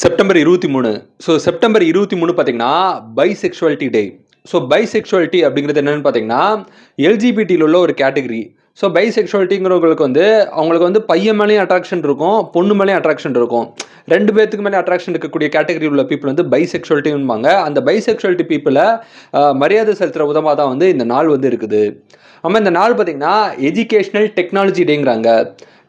September 23. September 23 பார்த்தீங்கன்னா, bisexuality டே. Bisexuality அப்படிங்கிறது என்னன்னு பார்த்தீங்கன்னா, எல்ஜிபிடில உள்ள ஒரு கேட்டகரி. பைசெக்சுவாலிட்டிங்கிறவங்களுக்கு அவங்களுக்கு பையன் மேலேயும் அட்ராக்ஷன் இருக்கும், பொண்ணு மேலேயும் அட்ராக்ஷன் இருக்கும். 2 பேத்துக்கு மேலே அட்ராக்ஷன் இருக்கக்கூடிய கேட்டகரி உள்ள பீப்பிள் பைசெக்சுவாலிட்டின்பாங்க. அந்த பைசெக்சுவாலிட்டி பீப்பிள மரியாதை செலுத்துற விதமா தான் இந்த நாள் இருக்குது. ஆமா, இந்த நாள் பார்த்தீங்கன்னா, எஜுகேஷனல் டெக்னாலஜி டேங்கிறாங்க.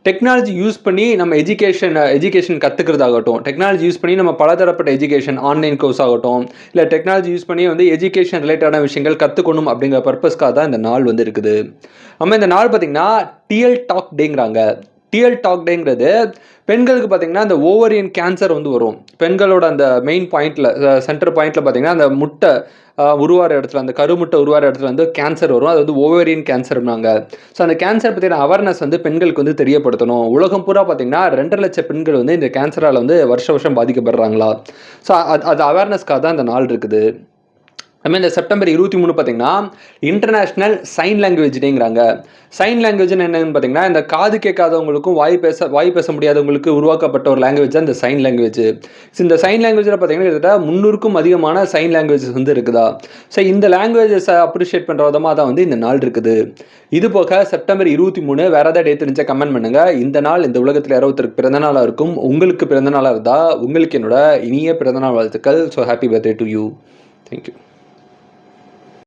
டெக்னாலஜி யூஸ் பண்ணி நம்ம எஜுகேஷன் கற்றுக்கிறதாகட்டும், டெக்னாலஜி யூஸ் பண்ணி நம்ம பலதரப்பட்ட எஜுகேஷன் ஆன்லைன் கோர்ஸ் ஆகட்டும், இல்லை டெக்னாலஜி யூஸ் பண்ணி எஜுகேஷன் ரிலேட்டடான விஷயங்கள் கற்றுக்கணும் அப்படிங்கிற பர்பஸ்க்காக தான் இந்த நாள் இருக்குது. நம்ம இந்த நாள் பார்த்தீங்கன்னா டிஎல் டாக் டேங்கிறாங்க. டிஎல் டாக் டேங்கிறது பெண்களுக்கு பார்த்தீங்கன்னா அந்த ஓவரியன் கேன்சர் வரும். பெண்களோட அந்த மெயின் பாயிண்ட்ல, சென்டர் பாயிண்ட்ல பார்த்தீங்கன்னா அந்த முட்டை உருவார இடத்துல, அந்த கருமுட்டை உருவார இடத்துல கேன்சர் வரும். அது ஓவரியன் கேன்சர்னாங்க. அந்த கேன்சர் பற்றின அவேர்னஸ் பெண்களுக்கு தெரியப்படுத்தணும். உலகம் பூரா பார்த்தீங்கன்னா 2.5 லட்சம் பெண்கள் இந்த கேன்சரால் வருஷம் பாதிக்கப்படுறாங்களா. அது அவேர்னஸ்க்காக தான் இந்த நாள் இருக்குது. அதுமாதிரி இந்த செப்டம்பர் 23 பார்த்தீங்கன்னா இன்டர்நேஷ்னல் சைன் லாங்குவேஜ் டேங்கிறாங்க. சைன் லாங்குவேஜ்னு என்னன்னு பார்த்தீங்கன்னா, இந்த காது கேட்காதவங்களுக்கும் வாய் பேச முடியாதவங்களுக்கு உருவாக்கப்பட்ட ஒரு லாங்குவேஜ் தான் இந்த சைன் லாங்குவேஜ். இந்த சைன் லாங்குவேஜில் பார்த்தீங்கன்னா கிட்டத்தட்ட 300க்கும் அதிகமான சைன் லாங்குவேஜஸ் இருக்குதா. இந்த லாங்குவேஜஸை அப்ரிஷியேட் பண்ணுற விதமாக தான் இந்த நாள் இருக்குது. இது போக செப்டம்பர் 23 வேறு ஏதாவது டே தெரிஞ்சால் கமெண்ட் பண்ணுங்கள். இந்த நாள் இந்த உலகத்தில் யாராவது பிறந்த நாளாக இருக்கும். உங்களுக்கு பிறந்த நாளாக இருந்தால் உங்களுக்கு என்னோட இனிய பிறந்தநாள் வாழ்த்துக்கள். Happy birthday to you. Thank you.